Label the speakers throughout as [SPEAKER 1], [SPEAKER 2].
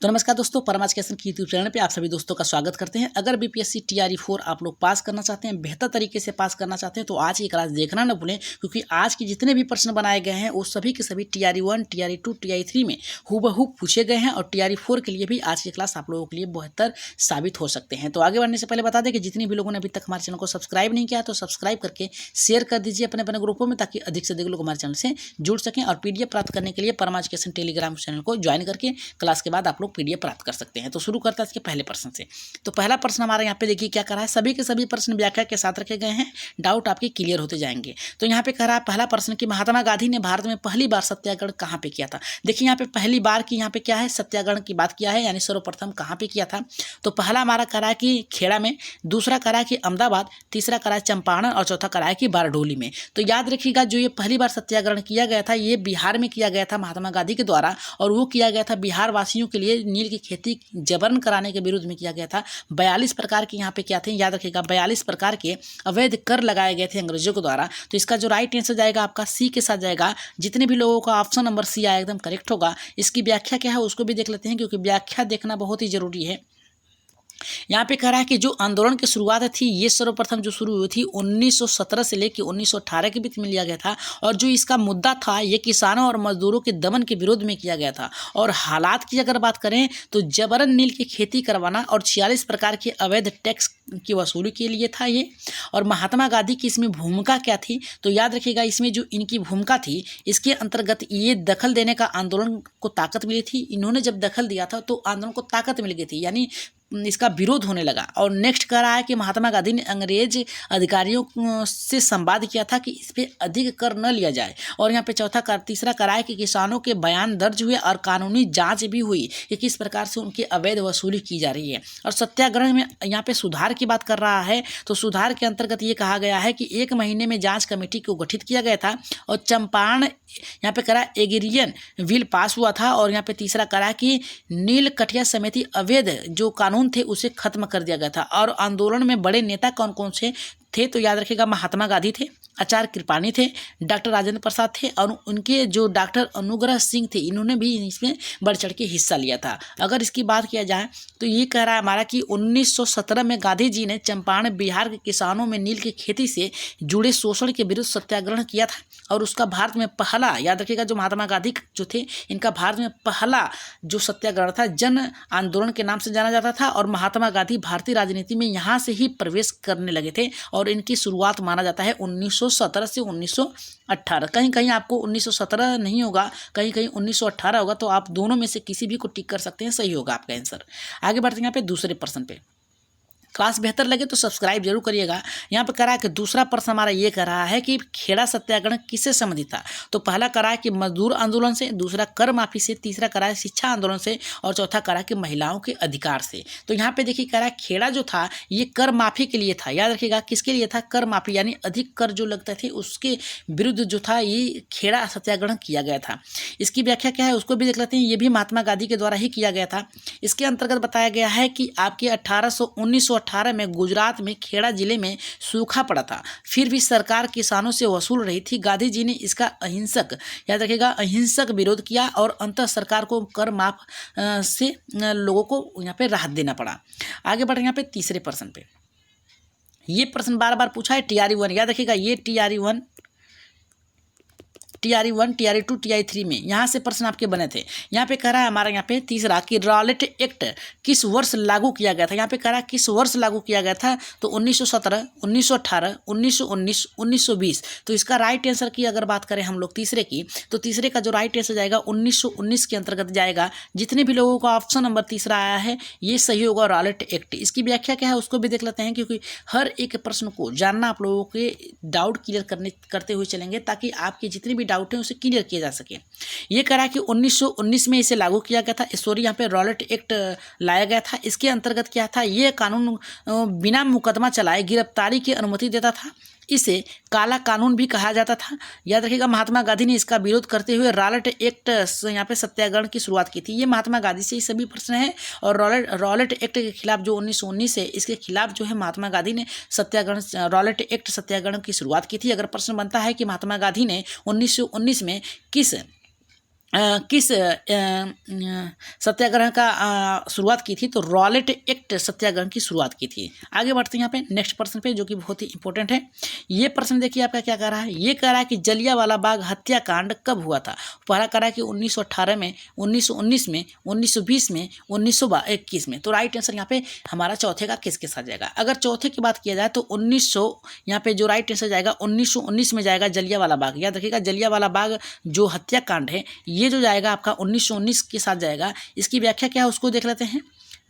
[SPEAKER 1] तो नमस्कार दोस्तों, परमाज कैसन की यूट्यूब चैनल पे आप सभी दोस्तों का स्वागत करते हैं। अगर बीपीएससी टीआरई 4 आप लोग पास करना चाहते हैं, बेहतर तरीके से पास करना चाहते हैं तो आज की क्लास देखना न भूलें, क्योंकि आज के जितने भी प्रश्न बनाए गए हैं वो सभी के सभी टीआरई 1, टीआरई 2, टीआरई 3 में हूबहू पूछे गए हैं और टीआरई 4 के लिए भी आज की क्लास आप लोगों के लिए बेहतर साबित हो सकते हैं। तो आगे बढ़ने से पहले बता दें कि जितने भी लोगों ने अभी तक हमारे चैनल को सब्सक्राइब नहीं किया तो सब्सक्राइब करके शेयर कर दीजिए अपने अपने ग्रुपों में, ताकि अधिक से अधिक लोग हमारे चैनल से जुड़ सकें। और पीडीएफ प्राप्त करने के लिए परमाज कैसन टेलीग्राम चैनल को ज्वाइन करके क्लास के बाद आप लोग पीडीएफ प्राप्त कर सकते हैं। तो शुरू करते हैं इसके पहले प्रश्न से। तो पहला प्रश्न हमारा यहाँ पे देखिए क्या कर रहा है, सभी के सभी प्रश्न व्याख्या के साथ रखे गए हैं, डाउट आपके क्लियर होते जाएंगे। तो यहाँ पे कह रहा है पहला प्रश्न कि महात्मा गांधी ने भारत में पहली बार सत्याग्रह कहाँ पे किया था। देखिए यहाँ पे पहली बार की यहाँ पे क्या है, सत्याग्रह की बात किया है, यानी सर्वप्रथम कहाँ पे किया था। तो पहला हमारा कह रहा है कि खेड़ा में, दूसरा कह रहा है कि अहमदाबाद, तीसरा कह रहा है चंपारण और चौथा कह रहा है कि बारडोली में। तो याद रखिएगा जो ये पहली बार सत्याग्रह किया गया था ये बिहार में किया गया था महात्मा गांधी के द्वारा, और वो किया गया था बिहार वासियों के लिए नील की खेती जबरन कराने के विरुद्ध में किया गया था। 42 प्रकार के यहाँ पे क्या थे, याद रखिएगा 42 प्रकार के अवैध कर लगाए गए थे अंग्रेजों के द्वारा। तो इसका जो राइट आंसर जाएगा आपका सी के साथ जाएगा। जितने भी लोगों का ऑप्शन नंबर सी आया एकदम करेक्ट होगा। इसकी व्याख्या क्या है उसको भी देख लेते हैं, क्योंकि व्याख्या देखना बहुत ही जरूरी है। यहाँ पे कह रहा है कि जो आंदोलन की शुरुआत थी ये सर्वप्रथम जो शुरू हुई थी 1917 से लेकर 1918 के बीच में लिया गया था, और जो इसका मुद्दा था ये किसानों और मजदूरों के दमन के विरोध में किया गया था। और हालात की अगर बात करें तो जबरन नील की खेती करवाना और 46 प्रकार के अवैध टैक्स की वसूली के लिए था ये। और महात्मा गांधी की इसमें भूमिका क्या थी, तो याद रखिएगा इसमें जो इनकी भूमिका थी इसके अंतर्गत ये दखल देने का आंदोलन को ताकत मिली थी। इन्होंने जब दखल दिया था तो आंदोलन को ताकत मिल गई थी, यानी इसका विरोध होने लगा। और नेक्स्ट कह रहा है कि महात्मा गांधी ने अंग्रेज अधिकारियों से संवाद किया था कि इस पर अधिक कर न लिया जाए। और यहाँ पे तीसरा कह रहा है कि किसानों के बयान दर्ज हुए और कानूनी जांच भी हुई कि किस प्रकार से उनकी अवैध वसूली की जा रही है। और सत्याग्रह में यहाँ पे सुधार की बात कर रहा है, तो सुधार के अंतर्गत ये कहा गया है कि 1 महीने में जाँच कमेटी को गठित किया गया था। और चंपारण यहाँ पे करा एग्रीरियन बिल पास हुआ था। और यहाँ पे तीसरा करा कि नील कठिया समिति अवैध जो कानून थे उसे खत्म कर दिया गया था। और आंदोलन में बड़े नेता कौन कौन से थे, तो याद रखिएगा महात्मा गांधी थे, आचार्य कृपाणी थे, डॉक्टर राजेंद्र प्रसाद थे, और उनके जो डॉक्टर अनुग्रह सिंह थे इन्होंने भी इसमें बढ़ चढ़ के हिस्सा लिया था। अगर इसकी बात किया जाए तो ये कह रहा है हमारा कि 1917 में गांधी जी ने चंपारण बिहार के किसानों में नील की खेती से जुड़े शोषण के विरुद्ध सत्याग्रह किया था। और उसका भारत में पहला, याद रखिएगा जो महात्मा गांधी जो थे इनका भारत में पहला जो सत्याग्रह था जन आंदोलन के नाम से जाना जाता था। और महात्मा गांधी भारतीय राजनीति में यहाँ से ही प्रवेश करने लगे थे, और इनकी शुरुआत माना जाता है 1917 से 1918। कहीं कहीं आपको 1917 नहीं होगा, कहीं कहीं 1918 होगा, तो आप दोनों में से किसी भी को टिक कर सकते हैं, सही होगा आपका आंसर। आगे बढ़ते हैं यहाँ पे दूसरे प्रश्न पे। क्लास बेहतर लगे तो सब्सक्राइब जरूर करिएगा। यहाँ पे कह रहा है कि दूसरा प्रश्न हमारा ये कह रहा है कि खेड़ा सत्याग्रह किससे संबंधित था। तो पहला कह रहा है कि मजदूर आंदोलन से, दूसरा कर माफी से, तीसरा कह रहा है शिक्षा आंदोलन से, और चौथा कह रहा है कि महिलाओं के अधिकार से। तो यहाँ पे देखिए कह रहा है खेड़ा जो था ये कर माफी के लिए था। याद रखिएगा किसके लिए था, कर माफी, यानी अधिक कर जो लगते थे उसके विरुद्ध जो था ये खेड़ा सत्याग्रह किया गया था। इसकी व्याख्या क्या है उसको भी देख लेते हैं। ये भी महात्मा गांधी के द्वारा ही किया गया था। इसके अंतर्गत बताया गया है कि आपके 1918 में गुजरात में खेड़ा जिले में सूखा पड़ा था, फिर भी सरकार किसानों से वसूल रही थी। गांधी जी ने इसका अहिंसक, याद रखिएगा अहिंसक विरोध किया, और अंततः सरकार को कर माफ से लोगों को यहाँ पे राहत देना पड़ा। आगे बढ़े यहाँ पे तीसरे प्रश्न पे। ये प्रश्न बार बार पूछा है टीआरई 1, याद रखिएगा ये टीआरई 1, टीआरई 1, टीआरई 2, टीआरई 3 में यहाँ से प्रश्न आपके बने थे। यहाँ पे कह रहा है हमारा यहाँ पे तीसरा कि रॉलेट एक्ट किस वर्ष लागू किया गया था। यहाँ पे कह रहा है किस वर्ष लागू किया गया था, तो 1917, 1918, 1919, 1920। तो इसका राइट आंसर की अगर बात करें हम लोग तीसरे की, तो तीसरे का जो राइट आंसर जाएगा 1919 के अंतर्गत जाएगा। जितने भी लोगों का ऑप्शन नंबर तीसरा आया है ये सही होगा, रॉलेट एक्ट। इसकी व्याख्या क्या है उसको भी देख लेते हैं, क्योंकि हर एक प्रश्न को जानना आप लोगों के डाउट क्लियर करते हुए चलेंगे, ताकि आपके जितने भी डाउट है उसे क्लियर किया जा सके। ये कह रहा है कि 1919 में इसे लागू किया गया था। सॉरी यहाँ पे रॉलेट एक्ट लाया गया था। इसके अंतर्गत क्या था, ये कानून बिना मुकदमा चलाए गिरफ्तारी की अनुमति देता था। इसे काला कानून भी कहा जाता था। याद रखिएगा महात्मा गांधी ने इसका विरोध करते हुए रॉलेट एक्ट यहाँ पे सत्याग्रह की शुरुआत की थी। ये महात्मा गांधी से ही सभी प्रश्न हैं। और रॉलेट एक्ट के खिलाफ जो 1919 है इसके खिलाफ जो है महात्मा गांधी ने सत्याग्रह, रॉलेट एक्ट सत्याग्रह की शुरुआत की थी। अगर प्रश्न बनता है कि महात्मा गांधी ने 1919 में किस किस सत्याग्रह का शुरुआत की थी? तो रॉलेट एक्ट सत्याग्रह की शुरुआत की थी। आगे बढ़ते हैं यहाँ पे नेक्स्ट प्रश्न पे, जो कि बहुत ही इंपॉर्टेंट है। ये प्रश्न देखिए आपका क्या कह रहा है। ये कह रहा है कि जलियांवाला बाग हत्याकांड कब हुआ था? पहला कह रहा है कि 1918 में, 1919 में, 1920 में, 1921 में। तो राइट आंसर यहाँ पे हमारा चौथे का किसके साथ जाएगा? अगर चौथे की बात किया जाए तो 1900, यहाँ पे जो राइट आंसर जाएगा 1919 में जाएगा जलियांवाला बाग। याद रखिएगा जलियांवाला बाग जो हत्याकांड है ये जो जाएगा आपका 1919 के साथ जाएगा। इसकी व्याख्या क्या है उसको देख लेते हैं।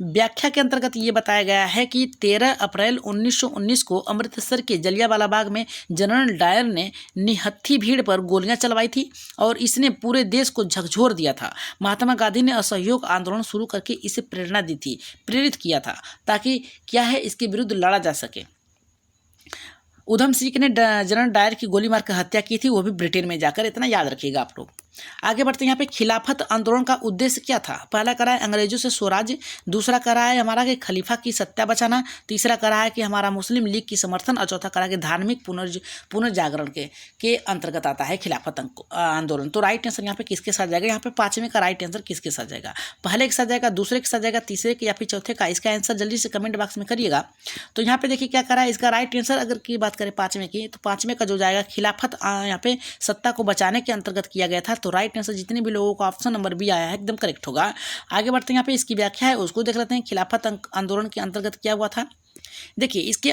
[SPEAKER 1] व्याख्या के अंतर्गत ये बताया गया है कि 13 अप्रैल 1919 को अमृतसर के जलियांवाला बाग में जनरल डायर ने निहत्थी भीड़ पर गोलियां चलवाई थी और इसने पूरे देश को झकझोर दिया था। महात्मा गांधी ने असहयोग आंदोलन शुरू करके इसे प्रेरणा दी थी, प्रेरित किया था, ताकि क्या है इसके विरुद्ध लड़ा जा सके। उधम सिंह ने जनरल डायर की गोली मारकर हत्या की थी, वो भी ब्रिटेन में जाकर। इतना याद रखिएगा आप लोग। आगे बढ़ते हैं। यहाँ पे खिलाफत आंदोलन का उद्देश्य क्या था? पहला करा है अंग्रेजों से स्वराज्य, दूसरा करा है हमारा कि खलीफा की सत्ता बचाना, तीसरा करा है कि हमारा मुस्लिम लीग की समर्थन, और चौथा करा है कि धार्मिक पुनर्जागरण के अंतर्गत आता है खिलाफत आंदोलन। तो राइट आंसर यहाँ पे किसके साथ जाएगा? यहाँ पे पांचवें का राइट आंसर किसके साथ जाएगा? पहले के साथ जाएगा, दूसरे के साथ जाएगा, तीसरे के या फिर चौथे का? इसका आंसर जल्दी से कमेंट बॉक्स में करिएगा। तो यहाँ पे देखिए क्या करा है इसका राइट आंसर। अगर की बात करें पांचवें की, तो पांचवें का जो जाएगा खिलाफत यहाँ पे सत्ता को बचाने के अंतर्गत किया गया था। तो राइट आंसर जितने भी लोगों को ऑप्शन नंबर बी आया है एकदम करेक्ट होगा। आगे बढ़ते हैं। यहाँ पे इसकी व्याख्या है उसको देख लेते हैं। खिलाफत आंदोलन के अंतर्गत क्या हुआ था? देखिए इसके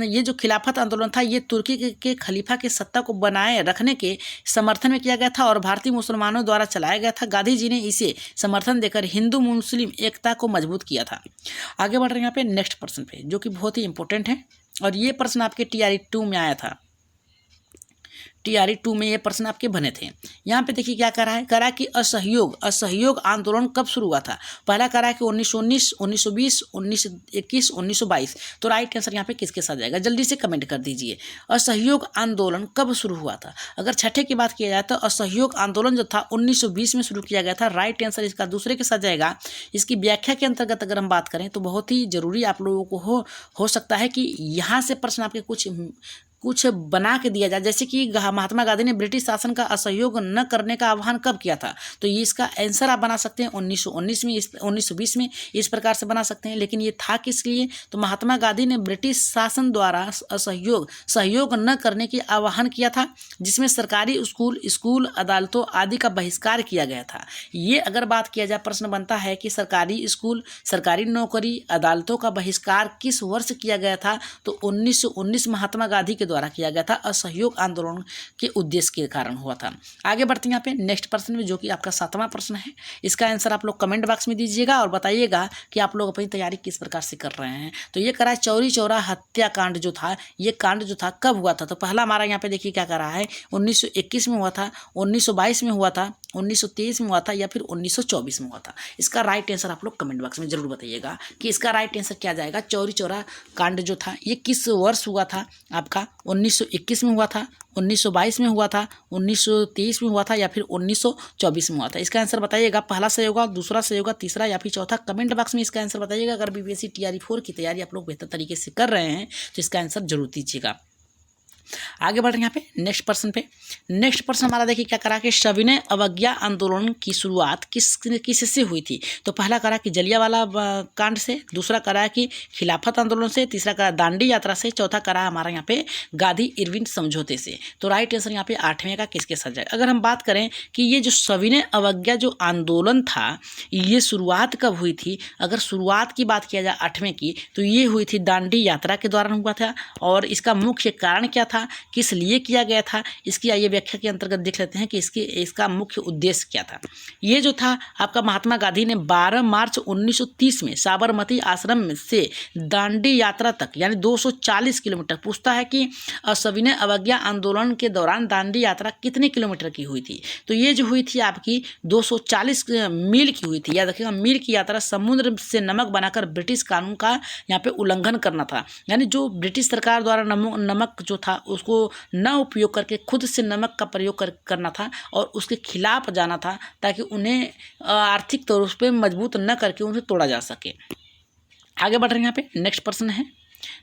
[SPEAKER 1] ये जो खिलाफत आंदोलन था ये तुर्की के खलीफा के सत्ता को बनाए रखने के समर्थन में किया गया था और भारतीय मुसलमानों द्वारा चलाया गया था। गांधी जी ने इसे समर्थन देकर हिंदू मुस्लिम एकता को मजबूत किया था। आगे बढ़ रहे हैं यहाँ पे नेक्स्ट प्रश्न पे, जो कि बहुत ही इंपॉर्टेंट है और ये प्रश्न आपके TRE 2 में आया था। TRE 2 में ये प्रश्न आपके बने थे। यहाँ पे देखिए क्या करा है, करा कि असहयोग आंदोलन कब शुरू हुआ था? पहला करा है कि 1919, 1920, 1921, 1922। तो राइट आंसर यहाँ पे किसके साथ जाएगा? जल्दी से कमेंट कर दीजिए। असहयोग आंदोलन कब शुरू हुआ था? अगर छठे की बात किया जाए तो असहयोग आंदोलन जो था 1920 में शुरू किया गया था। राइट आंसर इसका दूसरे के साथ जाएगा। इसकी व्याख्या के अंतर्गत अगर हम बात करें तो बहुत ही जरूरी आप लोगों को हो सकता है कि यहाँ से प्रश्न आपके कुछ बना के दिया जाए। जैसे कि महात्मा गांधी ने ब्रिटिश शासन का असहयोग न करने का आह्वान कब किया था? तो ये इसका आंसर आप बना सकते हैं 1919 में, 1920 में, इस प्रकार से बना सकते हैं। लेकिन ये था किस लिए? तो महात्मा गांधी ने ब्रिटिश शासन द्वारा सहयोग न करने की आह्वान किया था, जिसमें सरकारी स्कूल अदालतों आदि का बहिष्कार किया गया था। ये अगर बात किया जाए, प्रश्न बनता है कि सरकारी स्कूल, सरकारी नौकरी, अदालतों का बहिष्कार किस वर्ष किया गया था? तो 1919 महात्मा गांधी के द्वारा किया गया था। असहयोग आंदोलन के उद्देश्य के कारण हुआ था। आगे बढ़ते हैं यहाँ पे नेक्स्ट प्रश्न में, जो कि आपका 7वां प्रश्न है। इसका आंसर आप लोग कमेंट बॉक्स में दीजिएगा और बताइएगा कि आप लोग अपनी तैयारी किस प्रकार से कर रहे हैं। तो ये करा चौरी चौरा हत्याकांड जो था, ये कांड जो था कब हुआ था? तो पहला हमारा यहाँ पे देखिए क्या करा है, 1921 में हुआ था, 1922 में हुआ था, 1923 में हुआ था, या फिर 1924 में हुआ था। इसका राइट आंसर आप लोग कमेंट बॉक्स में जरूर बताइएगा कि इसका राइट आंसर क्या जाएगा। चौरी चौरा कांड जो था ये किस वर्ष हुआ था? आपका 1921 में हुआ था, 1922 में हुआ था, 1923 में हुआ था, या फिर 1924 में हुआ था। इसका आंसर बताइएगा। पहला सही होगा, दूसरा सही होगा, तीसरा या फिर चौथा? कमेंट बॉक्स में इसका आंसर बताइएगा। अगर BPSC TRE 4 की तैयारी आप लोग बेहतर तरीके से कर रहे हैं तो इसका आंसर जरूर दीजिएगा। आगे बढ़ रहे हैं यहाँ पे नेक्स्ट प्रश्न पे। नेक्स्ट प्रश्न हमारा देखिए क्या करा कि सविनय अवज्ञा आंदोलन की शुरुआत किससे हुई थी? तो पहला करा कि जलियांवाला कांड से, दूसरा करा कि खिलाफत आंदोलन से, तीसरा करा दांडी यात्रा से, चौथा करा हमारा यहाँ पे गांधी इरविन समझौते से। तो राइट आंसर यहाँ पे 8वें का किसके साथ जाए? अगर हम बात करें कि ये जो सविनय अवज्ञा जो आंदोलन था ये शुरुआत कब हुई थी? अगर शुरुआत की बात किया जाए 8वें की, तो ये हुई थी दांडी यात्रा के दौरान हुआ था। और इसका मुख्य कारण क्या था, किस लिए किया गया था? इसकी आइए व्याख्या के अंतर्गत देख लेते हैं कि इसका मुख्य उद्देश्य क्या था। ये जो था आपका महात्मा गांधी ने 12 मार्च 1930 में साबरमती आश्रम से दांडी यात्रा तक यानी 240 किलोमीटर, पूछता है कि सविनय अवज्ञा आंदोलन के दौरान दांडी यात्रा कितने किलोमीटर की हुई थी? तो ये जो हुई थी आपकी 240 मील की हुई थी। याद रखिएगा, मील की यात्रा समुद्र से नमक बनाकर ब्रिटिश कानून का यहाँ पे उल्लंघन करना था। यानी जो ब्रिटिश सरकार द्वारा नमक जो था उसको न उपयोग करके खुद से नमक का प्रयोग करना था और उसके खिलाफ जाना था, ताकि उन्हें आर्थिक तौर पर मजबूत न करके उन्हें तोड़ा जा सके। आगे बढ़ रहे हैं यहाँ पे नेक्स्ट प्रश्न है।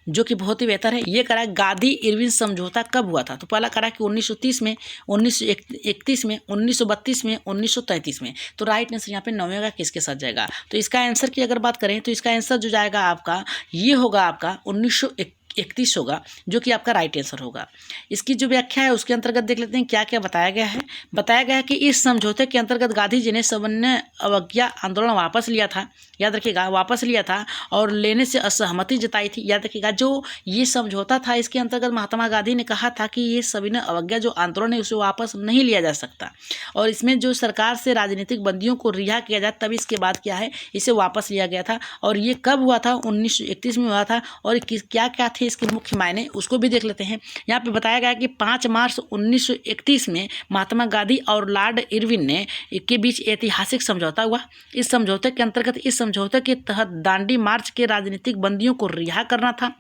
[SPEAKER 1] जो कि बहुत ही बेहतर है। ये करा गांधी इरविन समझौता कब हुआ था, तो पहला करा कि 1930 में, 1931 में, 1932 में, 1933 में। तो राइट आंसर यहाँ पे 9वें का किसके साथ जाएगा। तो इसका आंसर की अगर बात करें तो इसका आंसर जो जाएगा आपका ये होगा आपका 1931 होगा, जो कि आपका राइट आंसर होगा। इसकी जो व्याख्या है उसके अंतर्गत देख लेते हैं क्या क्या बताया गया है। बताया गया है कि इस समझौते के अंतर्गत गांधी जी ने सविनय अवज्ञा आंदोलन वापस लिया था, याद रखिएगा, वापस लिया था और लेने से असहमति जताई थी। याद रखिएगा, जो ये समझौता था इसके अंतर्गत महात्मा गांधी ने कहा था कि ये सविनय अवज्ञा जो आंदोलन है उसे वापस नहीं लिया जा सकता, और इसमें जो सरकार से राजनीतिक बंदियों को रिहा किया जाए तब इसके बाद क्या है इसे वापस लिया गया था। और ये कब हुआ था, 1931 में हुआ था। और क्या क्या थे इसके मुख्य मायने उसको भी देख लेते हैं। यहाँ पे बताया गया कि 5 मार्च 1931 में महात्मा गांधी और लॉर्ड इरविन ने के बीच ऐतिहासिक समझौता हुआ। इस समझौते के अंतर्गत इस समझौते के तहत दांडी मार्च के राजनीतिक बंदियों को रिहा करना था,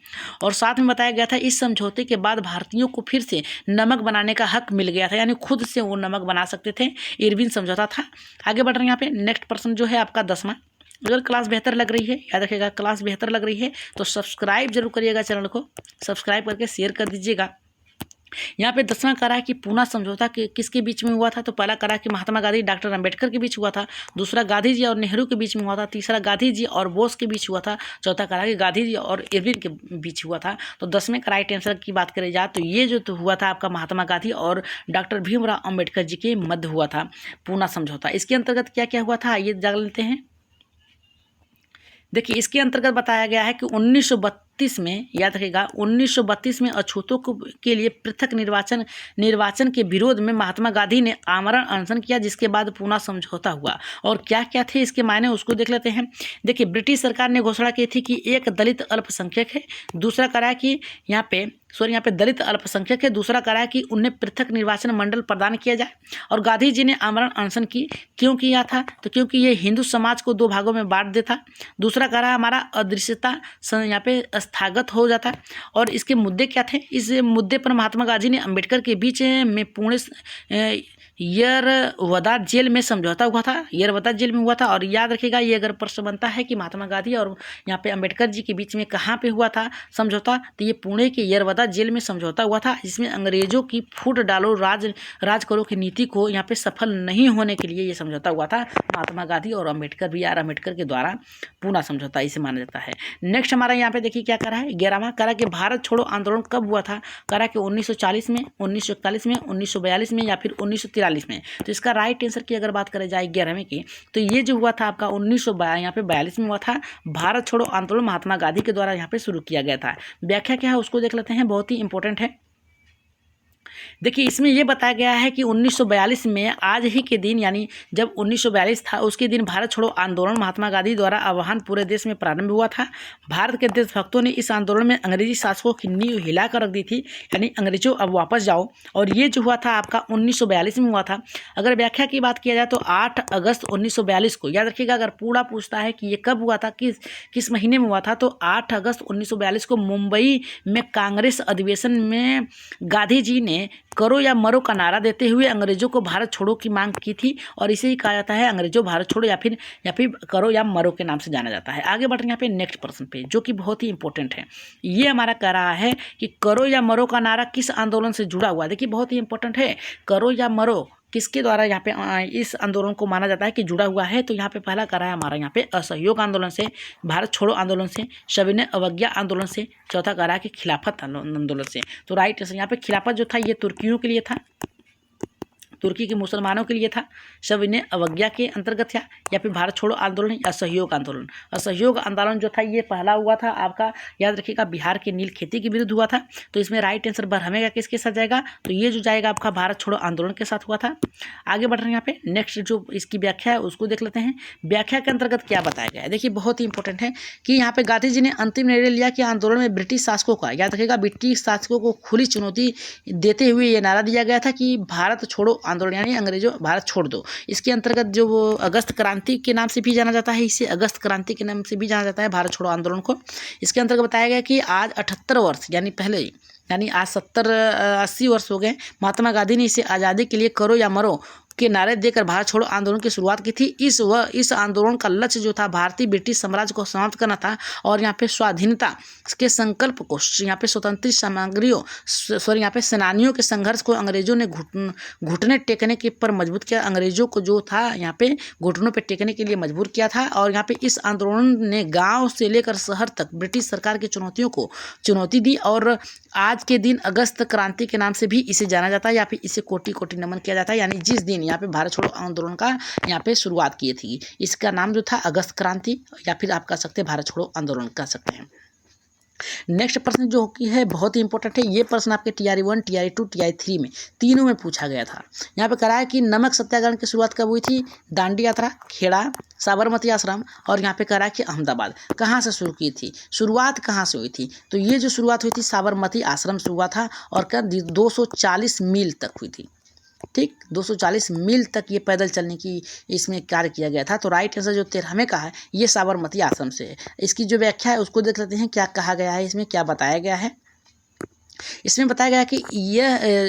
[SPEAKER 1] और साथ में बताया गया था इस समझौते के बाद भारतीयों को फिर से नमक बनाने का हक मिल गया था, यानी खुद से वो नमक बना सकते थे। इरविन समझौता था। आगे बढ़ रहे हैं यहाँ पे। नेक्स्ट प्रश्न जो है आपका 10वां। अगर क्लास बेहतर लग रही है, याद रखिएगा, क्लास बेहतर लग रही है तो सब्सक्राइब जरूर करिएगा, चैनल को सब्सक्राइब करके शेयर कर दीजिएगा। यहाँ पे 10वां करा है कि पूना समझौता किसके बीच में हुआ था, तो पहला करा कि महात्मा गांधी डॉक्टर अंबेडकर के बीच हुआ था, दूसरा गांधी जी और नेहरू के बीच में हुआ था, तीसरा गांधी जी और बोस के बीच हुआ था, चौथा करा कि गांधी जी और इरविन के बीच हुआ था। तो 10वें का राइट आंसर की बात करें जाए तो ये जो तो हुआ था आपका महात्मा गांधी और डॉक्टर भीमराव अम्बेडकर जी के मध्य हुआ था पूना समझौता। इसके अंतर्गत क्या क्या हुआ था ये जान लेते हैं। देखिए, इसके अंतर्गत बताया गया है कि 1932 में, याद रखिएगा, 1932 में अछूतों के लिए पृथक निर्वाचन के विरोध में महात्मा गांधी ने आमरण अनशन किया, जिसके बाद पूना समझौता हुआ। और क्या क्या थे इसके मायने उसको देख लेते हैं। देखिए, ब्रिटिश सरकार ने घोषणा की थी कि एक दलित अल्पसंख्यक है, दूसरा करा कि यहाँ पे दलित अल्पसंख्यक है, दूसरा करा कि उन्हें पृथक निर्वाचन मंडल प्रदान किया जाए। और गांधी जी ने आमरण अनशन क्यों किया था, तो क्योंकि ये हिंदू समाज को 2 भागों में बांट देता। दूसरा करा हमारा अदृश्यता यहाँ पे स्थगित हो जाता। और इसके मुद्दे क्या थे, इस मुद्दे पर महात्मा गांधी ने अम्बेडकर के बीच में पुणे यरवदा जेल में समझौता हुआ था, यरवदा जेल में हुआ था। और याद रखिएगा, ये अगर प्रश्न बनता है कि महात्मा गांधी और यहाँ पे अम्बेडकर जी के बीच में कहाँ पे हुआ था समझौता, तो ये पुणे के यरवदा जेल में समझौता हुआ था, जिसमें अंग्रेजों की फूट डालो राज करो की नीति को यहाँ पे सफल नहीं होने के लिए ये समझौता हुआ था महात्मा गांधी और अम्बेडकर अम्बेडकर के द्वारा पूना समझौता इसे माना जाता है। नेक्स्ट हमारा यहाँ पे देखिए क्या करा है, 11वां करा कि भारत छोड़ो आंदोलन कब हुआ था, करा कि 1940 में, 1941 में, 1942 में या फिर 1943 में। तो इसका राइट आंसर की अगर बात करें जाए 11वें की, तो ये जो हुआ था आपका 1942 में हुआ था। भारत छोड़ो आंदोलन महात्मा गांधी के द्वारा यहाँ पे शुरू किया गया था। व्याख्या क्या है उसको देख लेते हैं, बहुत ही इंपॉर्टेंट है। देखिए, इसमें यह बताया गया है कि 1942 में आज ही के दिन, यानी जब 1942 था उसके दिन भारत छोड़ो आंदोलन महात्मा गांधी द्वारा आह्वान पूरे देश में प्रारंभ हुआ था। भारत के देशभक्तों ने इस आंदोलन में अंग्रेजी शासकों की नींव हिलाकर रख दी थी, यानी अंग्रेजों अब वापस जाओ। और ये जो हुआ था आपका 1942 में हुआ था। अगर व्याख्या की बात किया जाए तो 8 अगस्त 1942 को, याद रखिएगा, अगर पूरा पूछता है कि ये कब हुआ था, किस महीने में हुआ था, तो 8 अगस्त 1942 को मुंबई में कांग्रेस अधिवेशन में गांधी जी ने करो या मरो का नारा देते हुए अंग्रेजों को भारत छोड़ो की मांग की थी। और इसे ही कहा जाता है अंग्रेजों भारत छोड़ो, या फिर करो या मरो के नाम से जाना जाता है। आगे बढ़ रहे हैं यहाँ पे नेक्स्ट प्रश्न पे, जो कि बहुत ही इंपॉर्टेंट है। ये हमारा कह रहा है कि करो या मरो का नारा किस आंदोलन से जुड़ा हुआ है। देखिए, बहुत ही इंपॉर्टेंट है, करो या मरो किसके द्वारा यहाँ पे इस आंदोलन को माना जाता है कि जुड़ा हुआ है। तो यहाँ पे पहला करा है हमारा यहाँ पे असहयोग आंदोलन से, भारत छोड़ो आंदोलन से, सविनय अवज्ञा आंदोलन से, चौथा करा है कि खिलाफत आंदोलन से। तो राइट आंसर यहाँ पे खिलाफत जो था ये तुर्कियों के लिए था, तुर्की के मुसलमानों के लिए था, सविनय अवज्ञा के अंतर्गत था, या फिर भारत छोड़ो आंदोलन या असहयोग आंदोलन। असहयोग आंदोलन जो था ये पहला हुआ था आपका, याद रखिएगा, बिहार के नील खेती के विरुद्ध हुआ था। तो इसमें राइट आंसर बरहमे का किसके साथ जाएगा, तो ये जो जाएगा आपका भारत छोड़ो आंदोलन के साथ हुआ था। आगे बढ़ रहे हैं यहाँ पे, नेक्स्ट जो इसकी व्याख्या है उसको देख लेते हैं। व्याख्या के अंतर्गत क्या बताया गया है, देखिए बहुत ही इंपॉर्टेंट है कि यहाँ पे गांधी जी ने अंतिम निर्णय लिया कि आंदोलन में ब्रिटिश शासकों का, याद रखिएगा, ब्रिटिश शासकों को खुली चुनौती देते हुए ये नारा दिया गया था कि भारत छोड़ो आंदोलन, यानी अंग्रेजों भारत छोड़ दो। इसके अंतर्गत जो वो अगस्त क्रांति के नाम से भी जाना जाता है, इसे अगस्त क्रांति के नाम से भी जाना जाता है भारत छोड़ो आंदोलन को। इसके अंतर्गत बताया गया कि आज 78 वर्ष यानी आज 70-80 वर्ष हो गए, महात्मा गांधी ने इसे आज़ादी के लिए करो या मरो के नारे देकर भारत छोड़ो आंदोलन की शुरुआत की थी। इस आंदोलन का लक्ष्य जो था भारतीय ब्रिटिश साम्राज्य को समाप्त करना था और यहाँ पे स्वाधीनता के संकल्प को, यहाँ पे स्वतंत्र यहाँ पे सेनानियों के संघर्ष को अंग्रेजों ने घुटने टेकने के पर मजबूत किया। अंग्रेजों को जो था यहाँ पे घुटनों पे टेकने के लिए मजबूर किया था। और यहाँ पे इस आंदोलन ने गाँव से लेकर शहर तक ब्रिटिश सरकार की चुनौतियों को चुनौती दी और आज के दिन अगस्त क्रांति के नाम से भी इसे जाना जाता है या फिर इसे कोटि कोटि नमन किया जाता है। यानी जिस दिन यहाँ पे भारत छोड़ो आंदोलन का यहाँ पे शुरुआत की थी, इसका नाम जो था अगस्त क्रांति या फिर आप कह सकते हैं भारत छोड़ो आंदोलन कह सकते हैं। नेक्स्ट प्रश्न जो कि है बहुत ही इंपॉर्टेंट है। ये प्रश्न आपके TRE 1, TRE 2, TRE 3 में तीनों में पूछा गया था। यहाँ पे करा है कि नमक सत्याग्रह की शुरुआत कब हुई थी? दांडी यात्रा, खेड़ा, साबरमती आश्रम और यहाँ पे करा है कि अहमदाबाद। कहाँ से शुरू की थी? शुरुआत कहाँ से हुई थी? तो ये जो शुरुआत हुई थी साबरमती आश्रम से हुआ था और क्या 240 मील तक हुई थी। ठीक, 240 मील तक ये पैदल चलने की इसमें कार्य किया गया था। तो राइट आंसर जो 13वें का है ये साबरमती आश्रम से है। इसकी जो व्याख्या है उसको देख लेते हैं, क्या कहा गया है, इसमें क्या बताया गया है। इसमें बताया गया कि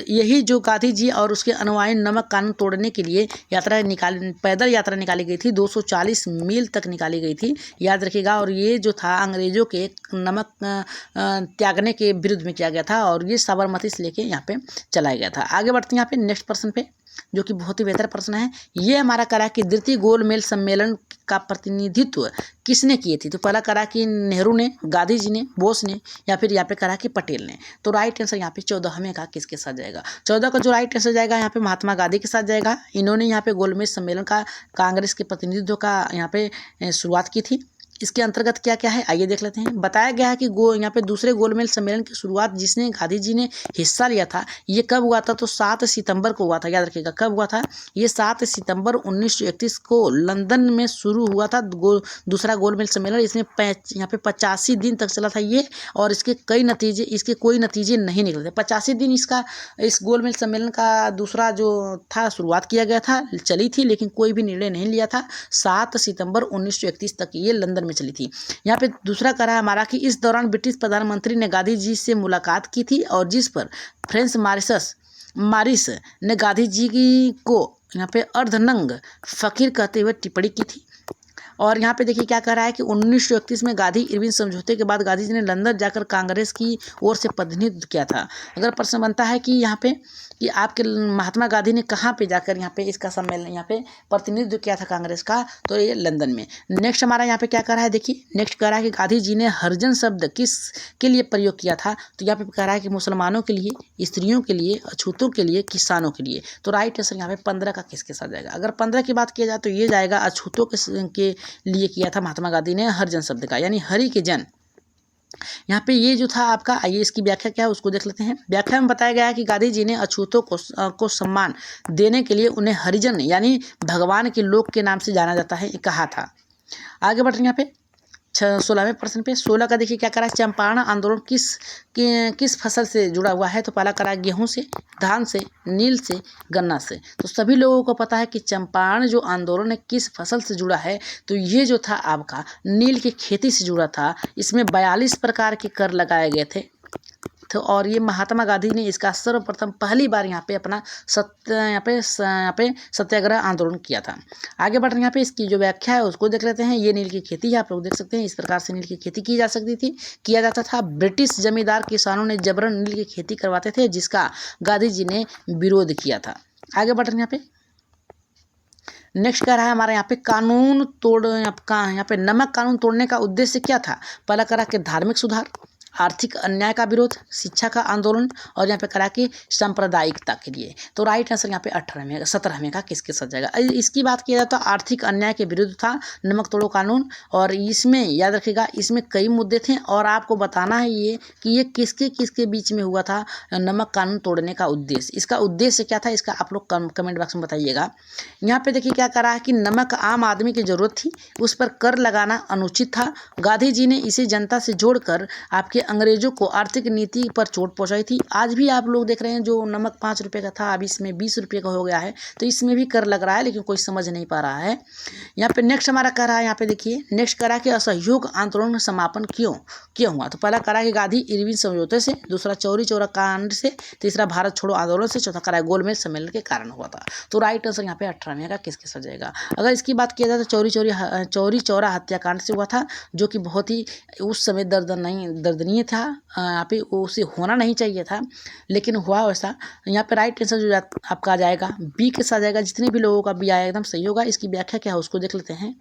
[SPEAKER 1] यही जो गांधी जी और उसके अनुयायी नमक कानून तोड़ने के लिए पैदल यात्रा निकाली गई थी। 240 मील तक निकाली गई थी, याद रखिएगा। और ये जो था अंग्रेजों के नमक त्यागने के विरुद्ध में किया गया था और ये साबरमती से लेके यहाँ पे चलाया गया था। आगे बढ़ते हैं यहाँ पे नेक्स्ट प्रश्न पे, जो कि बहुत ही बेहतर प्रश्न है। ये हमारा करा कि द्वितीय गोलमेज सम्मेलन का प्रतिनिधित्व किसने किए थी? तो पहला करा कि नेहरू ने, गांधी जी ने, बोस ने या फिर यहाँ पे करा कि पटेल ने। तो राइट आंसर यहाँ पे 14वें का किसके साथ जाएगा? 14 का जो राइट आंसर जाएगा यहाँ पे महात्मा गांधी के साथ जाएगा। इन्होंने यहाँ पे गोलमेज सम्मेलन का कांग्रेस के प्रतिनिधित्व का यहाँ पे शुरुआत की थी। इसके अंतर्गत क्या क्या है आइए देख लेते हैं। बताया गया है कि यहाँ पे दूसरे गोलमेज सम्मेलन की शुरुआत जिसने गांधी जी ने हिस्सा लिया था ये कब हुआ था? तो 7 सितंबर को हुआ था। याद रखिएगा कब हुआ था ये? 7 सितंबर 1931 को लंदन में शुरू हुआ था दूसरा गोलमेज सम्मेलन। इसमें यहाँ पे 85 दिन तक चला था ये और इसके कोई नतीजे नहीं निकले थे। 85 दिन इस गोलमेज सम्मेलन का दूसरा जो था शुरुआत किया गया था, चली थी, लेकिन कोई भी निर्णय नहीं लिया था। 7 सितंबर 1931 तक ये लंदन में चली थी। यहाँ पे दूसरा करा है हमारा कि इस दौरान ब्रिटिश प्रधानमंत्री ने गांधी जी से मुलाकात की थी और जिस पर फ्रेंच मारिस ने गांधी जी को यहाँ पे अर्धनंग फकीर कहते हुए टिप्पणी की थी। और यहाँ पे देखिए क्या कह रहा है कि 1931 में गांधी इरविन समझौते के बाद गांधी जी ने लंदन जाकर कांग्रेस की ओर से प्रतिनिधित्व किया था। अगर प्रश्न बनता है कि यहाँ पे कि आपके महात्मा गांधी ने कहाँ पे जाकर यहाँ पे इसका सम्मेलन यहाँ पे प्रतिनिधित्व किया था कांग्रेस का, तो ये लंदन में। नेक्स्ट हमारा यहाँ पे क्या कह रहा है, देखिए नेक्स्ट कह रहा है कि गांधी जी ने हरिजन शब्द किस के लिए प्रयोग किया था? तो यहाँ पे कह रहा है कि मुसलमानों के लिए, स्त्रियों के लिए, अछूतों के लिए, किसानों के लिए। तो राइट आंसर यहाँ पे 15 का किसके साथ जाएगा? अगर 15 की बात किया जाए तो ये जाएगा अछूतों के लिए किया था महात्मा गांधी ने हरिजन शब्द का, यानी हरि के जन। यहाँ पे ये जो था आपका, आइए इसकी व्याख्या क्या है उसको देख लेते हैं। व्याख्या में बताया गया है कि गांधी जी ने अछूतों को सम्मान देने के लिए उन्हें हरिजन यानी भगवान के लोक के नाम से जाना जाता है कहा था। आगे बढ़ रहे हैं यहाँ पे 16वें प्रश्न पे। 16 का देखिए क्या करा है, चंपारण आंदोलन किस फसल से जुड़ा हुआ है? तो पहला करा गेहूं से, धान से, नील से, गन्ना से। तो सभी लोगों को पता है कि चंपारण जो आंदोलन है किस फसल से जुड़ा है? तो ये जो था आपका नील की खेती से जुड़ा था। इसमें 42 प्रकार के कर लगाए गए थे। तो और ये महात्मा गांधी ने इसका सर्वप्रथम पहली बार यहाँ पे अपना सत्याग्रह आंदोलन किया था। आगे बढ़ रहे हैं यहाँ पे इसकी जो व्याख्या है उसको देख लेते हैं। ये नील की खेती है, आप लोग देख सकते हैं इस प्रकार से नील की खेती की जा सकती थी, किया जाता था। ब्रिटिश जमींदार किसानों ने जबरन नील की खेती करवाते थे जिसका गांधी जी ने विरोध किया था। आगे बढ़ रहे हैं यहाँ पे नेक्स्ट कह रहा है हमारे यहाँ पे नमक कानून तोड़ने का उद्देश्य क्या था? पहला करा कि धार्मिक सुधार, आर्थिक अन्याय का विरोध, शिक्षा का आंदोलन और यहाँ पे करा कि सांप्रदायिकता के लिए। तो राइट आंसर यहाँ पे 17वें का किसके साथ जाएगा? इसकी बात किया जाए तो आर्थिक अन्याय के विरुद्ध था नमक तोड़ो कानून। और इसमें याद रखिएगा इसमें कई मुद्दे थे और आपको बताना है ये कि ये किसके बीच में हुआ था नमक कानून तोड़ने का उद्देश्य। इसका उद्देश्य क्या था इसका आप लोग कमेंट बॉक्स में बताइएगा। यहाँ पे देखिए क्या करा है कि नमक आम आदमी की जरूरत थी, उस पर कर लगाना अनुचित था। गांधी जी ने इसे जनता से जोड़कर आपके अंग्रेजों को आर्थिक नीति पर चोट पहुंचाई थी। आज भी आप लोग देख रहे हैं जो नमक 5 रुपये का था, अब इसमें 20 रुपये का हो गया है, तो इसमें भी कर लग रहा है, लेकिन कोई समझ नहीं पा रहा है। यहाँ पे नेक्स्ट हमारा कह रहा है, यहाँ पे देखिए नेक्स्ट कह रहा है कि असहयोग आंदोलन का समापन क्यों हुआ। तो पहला कह रहा है कि गांधी इरविन समझौते से, दूसरा चौरी चौरा कांड से, तीसरा भारत छोड़ो आंदोलन से, चौथा कह रहा है गोलमेज सम्मेलन के कारण हुआ था। तो राइट आंसर यहाँ पे 18वें का किसके साथ जाएगा। अगर इसकी बात किया जाए तो चौरी चौरा हत्याकांड से हुआ था, जो कि बहुत ही उस समय दर्दनीय था, यहाँ पे उसे होना नहीं चाहिए था, लेकिन हुआ वैसा। यहाँ पे राइट आंसर जो आपका आ जाएगा बी के साथ जाएगा। जितने भी लोगों का बी आया एकदम सही होगा। इसकी व्याख्या क्या है उसको देख लेते हैं।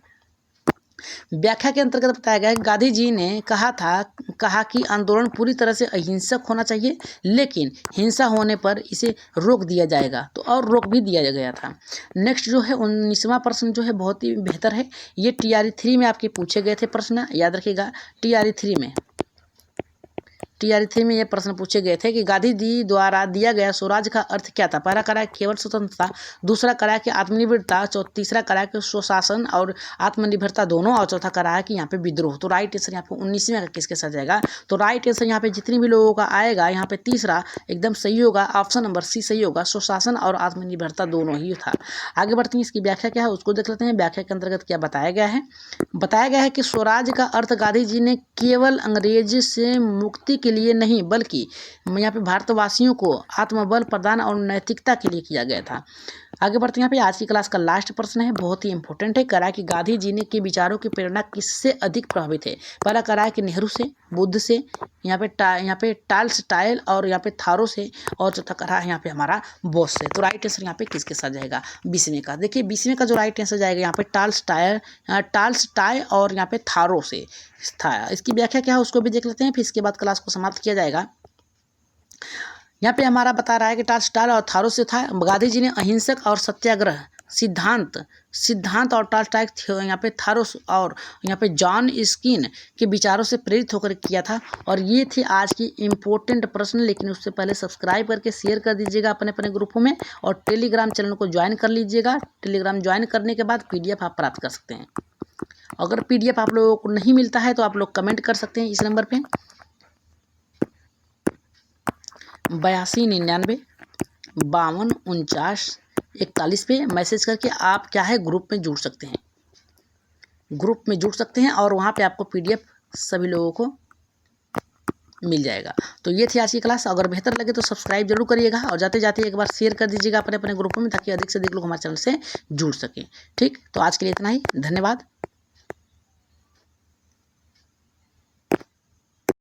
[SPEAKER 1] व्याख्या के अंतर्गत बताया गया है गांधी जी ने कहा कि आंदोलन पूरी तरह से अहिंसक होना चाहिए, लेकिन हिंसा होने पर इसे रोक दिया जाएगा। तो और रोक भी दिया गया था। नेक्स्ट जो है 19वां प्रश्न जो है बहुत ही बेहतर है। ये TRE 3 में आपके पूछे गए थे प्रश्न, याद रखिएगा। TRE 3 में ये प्रश्न पूछे गए थे कि गांधी जी द्वारा दिया गया स्वराज का अर्थ क्या था। पहला करा केवल स्वतंत्रता, दूसरा करा कि आत्मनिर्भरता, तीसरा करा कि स्वशासन और आत्मनिर्भरता दोनों, और चौथा करा है कि यहाँ पे विद्रोह। तो राइट आंसर यहाँ पे 19वें का किसके साथ जाएगा। तो राइट आंसर यहाँ पे जितने भी लोगों का आएगा यहाँ पे तीसरा एकदम सही होगा, ऑप्शन नंबर सी सही होगा, स्वशासन और आत्मनिर्भरता दोनों ही था। आगे बढ़ते हैं, इसकी व्याख्या क्या है उसको देख लेते हैं। व्याख्या के अंतर्गत क्या बताया गया है। बताया गया है कि स्वराज का अर्थ गांधी जी ने केवल अंग्रेज से मुक्ति के लिए नहीं, बल्कि यहाँ पे भारतवासियों को आत्मबल प्रदान और नैतिकता के लिए किया गया था। आगे बढ़ते हैं। यहाँ पे आज की क्लास का लास्ट प्रश्न है, बहुत ही इंपॉर्टेंट है। करा कि गांधी जी ने के विचारों की प्रेरणा किससे अधिक प्रभावित है। पहला करा है कि नेहरू से, बुद्ध से, यहाँ पे टॉलस्टॉय और यहाँ पे थारो से, और चौथा करा है यहाँ पे हमारा बोस से। तो राइट आंसर यहाँ पे किसके साथ जाएगा 20वें का। देखिए 20वें का जो राइट आंसर जाएगा यहाँ पे टॉलस्टॉय और यहाँ पे थारो से था। इसकी व्याख्या क्या है उसको भी देख लेते हैं, फिर इसके बाद क्लास को समाप्त किया जाएगा। यहाँ पे हमारा बता रहा है कि टॉलस्टॉय और थारो से था। गांधी जी ने अहिंसक और सत्याग्रह सिद्धांत और टॉलस्टॉय यहाँ पे थारो और यहाँ पे जॉन स्किन के विचारों से प्रेरित होकर किया था। और ये थे आज की इम्पोर्टेंट प्रश्न, लेकिन उससे पहले सब्सक्राइब करके शेयर कर दीजिएगा अपने अपने ग्रुपों में, और टेलीग्राम चैनल को ज्वाइन कर लीजिएगा। टेलीग्राम ज्वाइन करने के बाद PDF आप प्राप्त कर सकते हैं। अगर PDF आप लोगों को नहीं मिलता है तो आप लोग कमेंट कर सकते हैं इस नंबर पे 8299 52 49 पे मैसेज करके आप क्या है ग्रुप में जुड़ सकते हैं। और वहाँ पे आपको PDF सभी लोगों को मिल जाएगा। तो ये थी आज की क्लास। अगर बेहतर लगे तो सब्सक्राइब जरूर करिएगा, और जाते जाते एक बार शेयर कर दीजिएगा अपने अपने ग्रुपों में, ताकि अधिक से अधिक लोग हमारे चैनल से जुड़ सकें। ठीक, तो आज के लिए इतना ही, धन्यवाद।